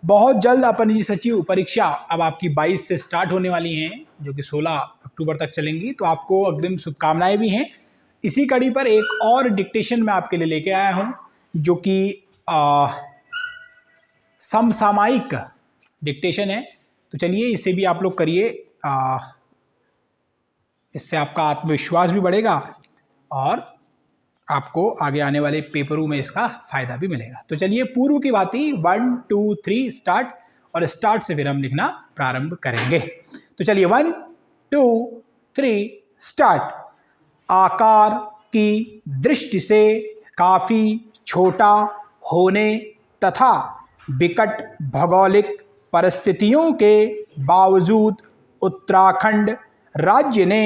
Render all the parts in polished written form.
बहुत जल्द अपनी सचिव परीक्षा अब आपकी 22 से स्टार्ट होने वाली हैं, जो कि 16 अक्टूबर तक चलेंगी। तो आपको अग्रिम शुभकामनाएं भी हैं। इसी कड़ी पर एक और डिक्टेशन मैं आपके लिए लेके आया हूं, जो कि समसामयिक डिक्टेशन है। तो चलिए इसे भी आप लोग करिए, इससे आपका आत्मविश्वास भी बढ़ेगा और आपको आगे आने वाले पेपरों में इसका फायदा भी मिलेगा। तो चलिए पूर्व की बात ही 1 2 3 स्टार्ट, और स्टार्ट से फिर हम लिखना प्रारंभ करेंगे। तो चलिए 1 2 3 स्टार्ट। आकार की दृष्टि से काफी छोटा होने तथा विकट भौगोलिक परिस्थितियों के बावजूद उत्तराखंड राज्य ने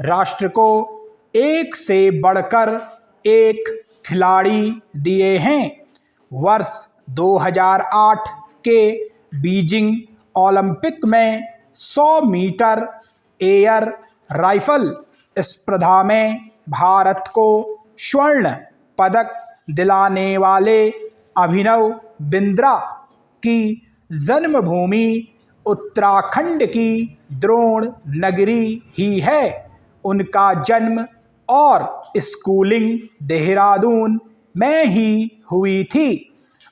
राष्ट्र को एक से बढ़कर एक खिलाड़ी दिए हैं। वर्ष 2008 के बीजिंग ओलंपिक में 100 मीटर एयर राइफल स्पर्धा में भारत को स्वर्ण पदक दिलाने वाले अभिनव बिंद्रा की जन्मभूमि उत्तराखंड की द्रोण नगरी ही है। उनका जन्म और स्कूलिंग देहरादून में ही हुई थी।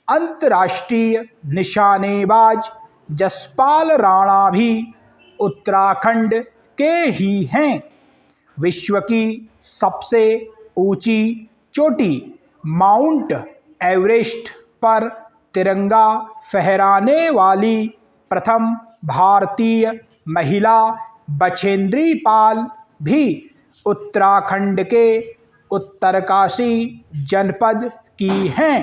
अंतर्राष्ट्रीय निशानेबाज जसपाल राणा भी उत्तराखंड के ही हैं। विश्व की सबसे ऊंची चोटी माउंट एवरेस्ट पर तिरंगा फहराने वाली प्रथम भारतीय महिला बछेंद्री पाल भी उत्तराखंड के उत्तरकाशी जनपद की हैं।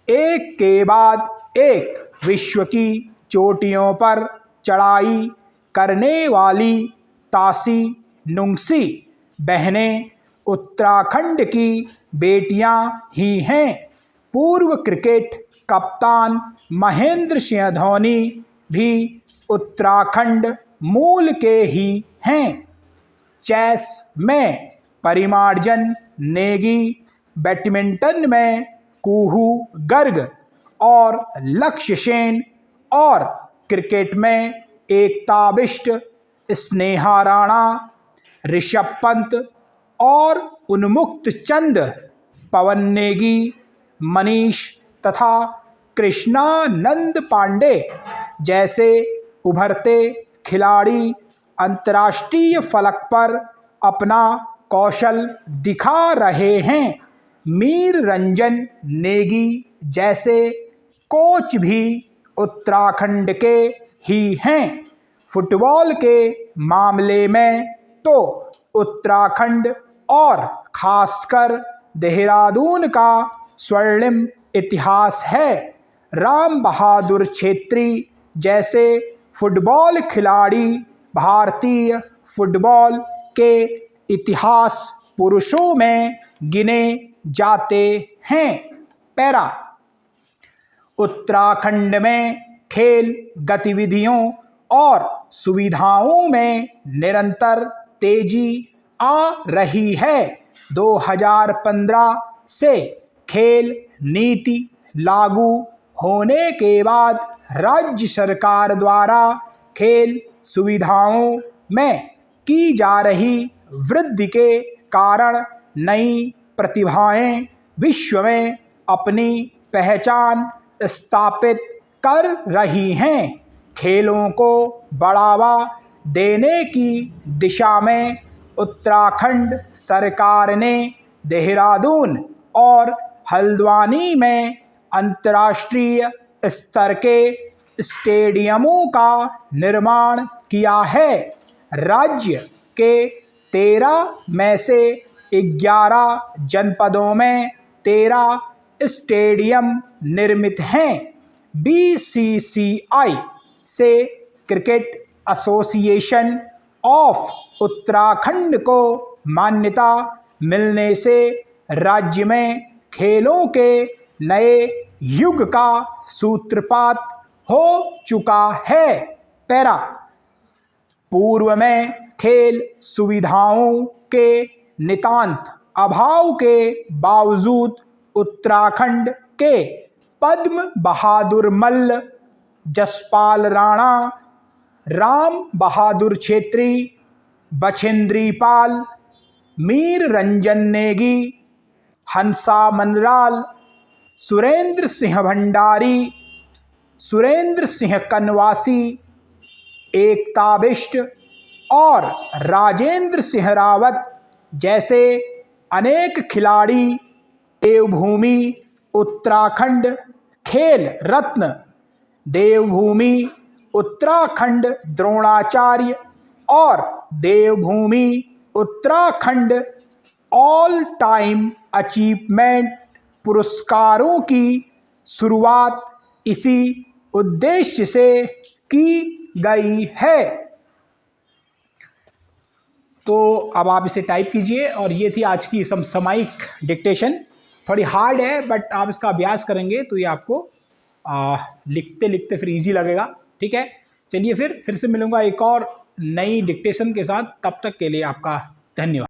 एक के बाद एक विश्व की चोटियों पर चढ़ाई करने वाली तासी नुंगसी बहनें उत्तराखंड की बेटियां ही हैं। पूर्व क्रिकेट कप्तान महेंद्र सिंह धोनी भी उत्तराखंड मूल के ही हैं। चेस में परिमार्जन नेगी, बैडमिंटन में कुहू गर्ग और लक्ष्य सेन, और क्रिकेट में एकता बिष्ट, स्नेहा राणा, ऋषभ पंत और उन्मुक्त चंद, पवन नेगी, मनीष तथा कृष्णानंद पांडे जैसे उभरते खिलाड़ी अंतर्राष्ट्रीय फलक पर अपना कौशल दिखा रहे हैं। मीर रंजन नेगी जैसे कोच भी उत्तराखंड के ही हैं। फुटबॉल के मामले में तो उत्तराखंड और खासकर देहरादून का स्वर्णिम इतिहास है। राम बहादुर छेत्री जैसे फुटबॉल खिलाड़ी भारतीय फुटबॉल के इतिहास पुरुषों में गिने जाते हैं। पैरा। उत्तराखंड में खेल गतिविधियों और सुविधाओं में निरंतर तेजी आ रही है। 2015 से खेल नीति लागू होने के बाद राज्य सरकार द्वारा खेल सुविधाओं में की जा रही वृद्धि के कारण नई प्रतिभाएं विश्व में अपनी पहचान स्थापित कर रही हैं। खेलों को बढ़ावा देने की दिशा में उत्तराखंड सरकार ने देहरादून और हल्द्वानी में अंतर्राष्ट्रीय स्तर के स्टेडियमों का निर्माण किया है। राज्य के 13 में से 11 जनपदों में 13 स्टेडियम निर्मित हैं। बीसीसीआई से क्रिकेट एसोसिएशन ऑफ उत्तराखंड को मान्यता मिलने से राज्य में खेलों के नए युग का सूत्रपात हो चुका है। पैरा। पूर्व में खेल सुविधाओं के नितांत अभाव के बावजूद उत्तराखंड के पद्म बहादुर मल्ल जसपाल राणा, राम बहादुर छेत्री, बछेंद्री पाल, मीर रंजन नेगी, हंसा मनराल, सुरेंद्र सिंह भंडारी, सुरेंद्र सिंह कनवासी, एकता बिष्ट और राजेंद्र सिंह रावत जैसे अनेक खिलाड़ी देवभूमि उत्तराखंड खेल रत्न, देवभूमि उत्तराखंड द्रोणाचार्य और देवभूमि उत्तराखंड ऑल टाइम अचीवमेंट पुरस्कारों की शुरुआत इसी उद्देश्य से की गई है। तो अब आप इसे टाइप कीजिए और ये थी आज की समसामयिक डिक्टेशन। थोड़ी हार्ड है बट आप इसका अभ्यास करेंगे तो ये आपको लिखते लिखते फिर इजी लगेगा। ठीक है, चलिए फिर से मिलूंगा एक और नई डिक्टेशन के साथ। तब तक के लिए आपका धन्यवाद।